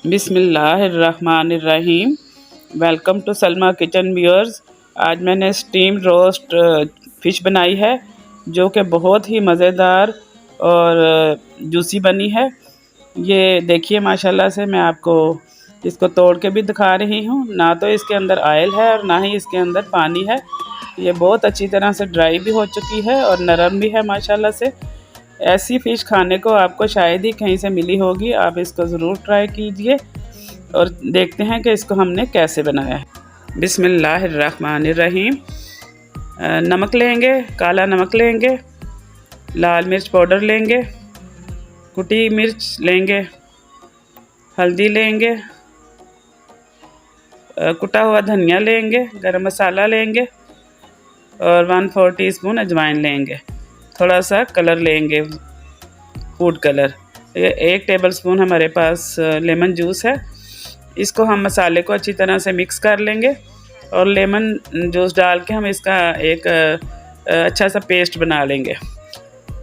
बिस्मिल्लाहिर्रहमानिर्रहीम। Welcome to Salma kitchen viewers. आज मैंने स्टीम रोस्ट फ़िश बनाई है जो कि बहुत ही मज़ेदार और जूसी बनी है। ये देखिए माशाल्लाह से मैं आपको इसको तोड़ के भी दिखा रही हूँ। ना तो इसके अंदर ऑयल है और ना ही इसके अंदर पानी है। ये बहुत अच्छी तरह से ड्राई भी हो चुकी है और नरम भी है माशाल्लाह से। ऐसी फ़िश खाने को आपको शायद ही कहीं से मिली होगी। आप इसको ज़रूर ट्राई कीजिए और देखते हैं कि इसको हमने कैसे बनाया है। बिस्मिल्लाहिर्रहमानिर्रहीम। नमक लेंगे, काला नमक लेंगे, लाल मिर्च पाउडर लेंगे, कुटी मिर्च लेंगे, हल्दी लेंगे, कुटा हुआ धनिया लेंगे, गरम मसाला लेंगे और 1/4 टीस्पून अजवाइन लेंगे। थोड़ा सा कलर लेंगे, फूड कलर। 1 टेबलस्पून हमारे पास लेमन जूस है। इसको हम मसाले को अच्छी तरह से मिक्स कर लेंगे और लेमन जूस डाल के हम इसका एक अच्छा सा पेस्ट बना लेंगे।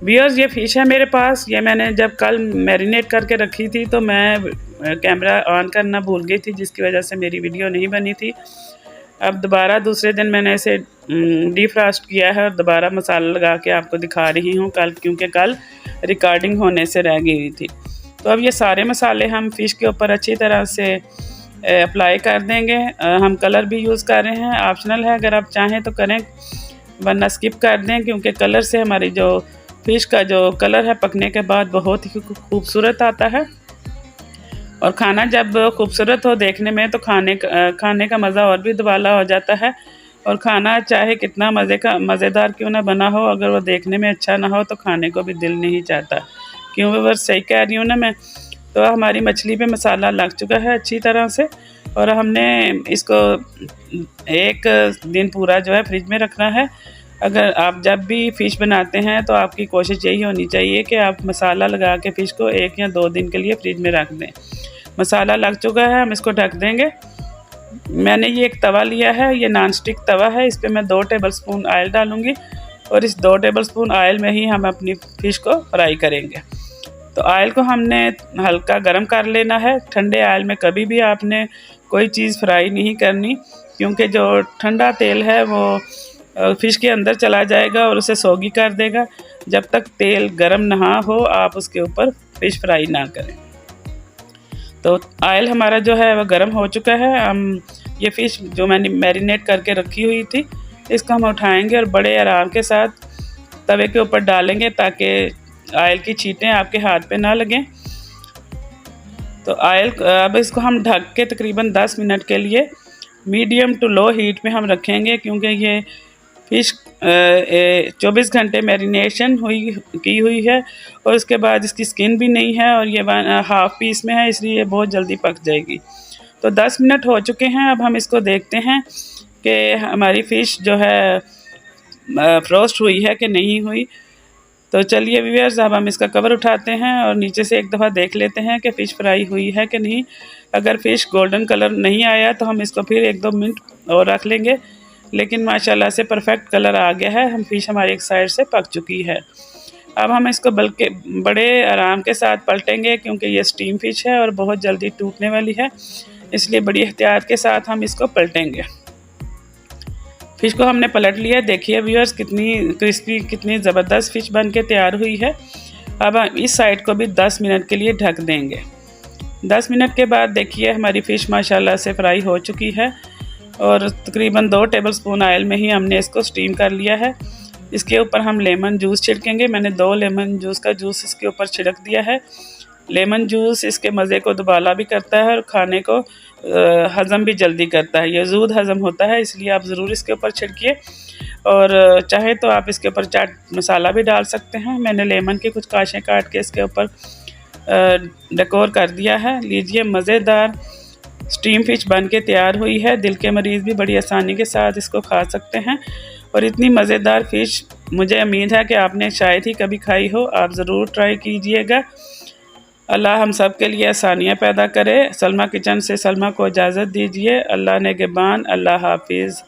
व्यूअर्स, ये फ़िश है मेरे पास। ये मैंने जब कल मैरिनेट करके रखी थी तो मैं कैमरा ऑन करना भूल गई थी, जिसकी वजह से मेरी वीडियो नहीं बनी थी। अब दोबारा दूसरे दिन मैंने इसे डीफ्रास्ट किया है और दोबारा मसाला लगा के आपको दिखा रही हूँ क्योंकि कल रिकॉर्डिंग होने से रह गई थी। तो अब ये सारे मसाले हम फ़िश के ऊपर अच्छी तरह से अप्लाई कर देंगे। हम कलर भी यूज़ कर रहे हैं, ऑप्शनल है, अगर आप चाहें तो करें वरना स्किप कर दें, क्योंकि कलर से हमारी जो फ़िश का जो कलर है पकने के बाद बहुत ही खूबसूरत आता है। और खाना जब खूबसूरत हो देखने में तो खाने का मज़ा और भी दुबाला हो जाता है। और खाना चाहे कितना मज़ेदार क्यों ना बना हो, अगर वो देखने में अच्छा ना हो तो खाने को भी दिल नहीं चाहता। क्यों व्यूअर्स, सही कह रही हूँ ना मैं? तो हमारी मछली पे मसाला लग चुका है अच्छी तरह से और हमने इसको 1 दिन पूरा जो है फ्रिज में रखना है। अगर आप जब भी फ़िश बनाते हैं तो आपकी कोशिश यही होनी चाहिए कि आप मसाला लगा के फ़िश को 1 या 2 दिन के लिए फ्रिज में रख दें। मसाला लग चुका है, हम इसको ढक देंगे। मैंने ये एक तवा लिया है, ये नॉन स्टिक तवा है। इस पे मैं 2 टेबलस्पून ऑयल डालूँगी और इस 2 टेबलस्पून ऑयल में ही हम अपनी फ़िश को फ्राई करेंगे। तो ऑयल को हमने हल्का गर्म कर लेना है। ठंडे ऑयल में कभी भी आपने कोई चीज़ फ्राई नहीं करनी, क्योंकि जो ठंडा तेल है वो फ़िश के अंदर चला जाएगा और उसे सोगी कर देगा। जब तक तेल गर्म ना हो आप उसके ऊपर फ़िश फ्राई ना करें। तो ऑयल हमारा जो है वह गर्म हो चुका है। हम ये फ़िश जो मैंने मैरिनेट करके रखी हुई थी इसको हम उठाएंगे और बड़े आराम के साथ तवे के ऊपर डालेंगे ताकि ऑयल की छींटें आपके हाथ पे ना लगें। तो अब इसको हम ढक के तकरीबन 10 मिनट के लिए मीडियम टू लो हीट में हम रखेंगे, क्योंकि ये फ़िश 24 घंटे मैरिनेशन की हुई है और उसके बाद इसकी स्किन भी नहीं है और ये 1/2 पीस में है, इसलिए ये बहुत जल्दी पक जाएगी। तो 10 मिनट हो चुके हैं। अब हम इसको देखते हैं कि हमारी फ़िश जो है फ्रोस्ट हुई है कि नहीं हुई। तो चलिए व्यूअर्स, अब हम इसका कवर उठाते हैं और नीचे से एक दफ़ा देख लेते हैं कि फ़िश फ्राई हुई है कि नहीं। अगर फ़िश गोल्डन कलर नहीं आया तो हम इसको फिर 1-2 मिनट और रख लेंगे, लेकिन माशाल्लाह से परफेक्ट कलर आ गया है। हम फ़िश हमारी एक साइड से पक चुकी है। अब हम इसको बल्कि बड़े आराम के साथ पलटेंगे, क्योंकि ये स्टीम फ़िश है और बहुत जल्दी टूटने वाली है, इसलिए बड़ी एहतियात के साथ हम इसको पलटेंगे। फ़िश को हमने पलट लिया। देखिए व्यूअर्स, कितनी क्रिस्पी, कितनी ज़बरदस्त फ़िश बन के तैयार हुई है। अब हम इस साइड को भी 10 मिनट के लिए ढक देंगे। 10 मिनट के बाद देखिए हमारी फ़िश माशाल्लाह से फ्राई हो चुकी है और तकरीबन 2 टेबलस्पून ऑयल में ही हमने इसको स्टीम कर लिया है। इसके ऊपर हम लेमन जूस छिड़केंगे। मैंने 2 लेमन जूस का जूस इसके ऊपर छिड़क दिया है। लेमन जूस इसके मज़े को दुबाला भी करता है और खाने को हज़म भी जल्दी करता है। ये ज़ूद हज़म होता है, इसलिए आप ज़रूर इसके ऊपर छिड़किए। और चाहे तो आप इसके ऊपर चाट मसाला भी डाल सकते हैं। मैंने लेमन की कुछ काशें काट के इसके ऊपर डेकोर कर दिया है। लीजिए, मज़ेदार स्टीम फ़िश बन के तैयार हुई है। दिल के मरीज़ भी बड़ी आसानी के साथ इसको खा सकते हैं और इतनी मज़ेदार फ़िश मुझे उम्मीद है कि आपने शायद ही कभी खाई हो। आप ज़रूर ट्राई कीजिएगा। अल्लाह हम सब के लिए आसानियाँ पैदा करे। सलमा किचन से सलमा को इजाज़त दीजिए। अल्लाह नेगेबान। अल्लाह हाफिज़।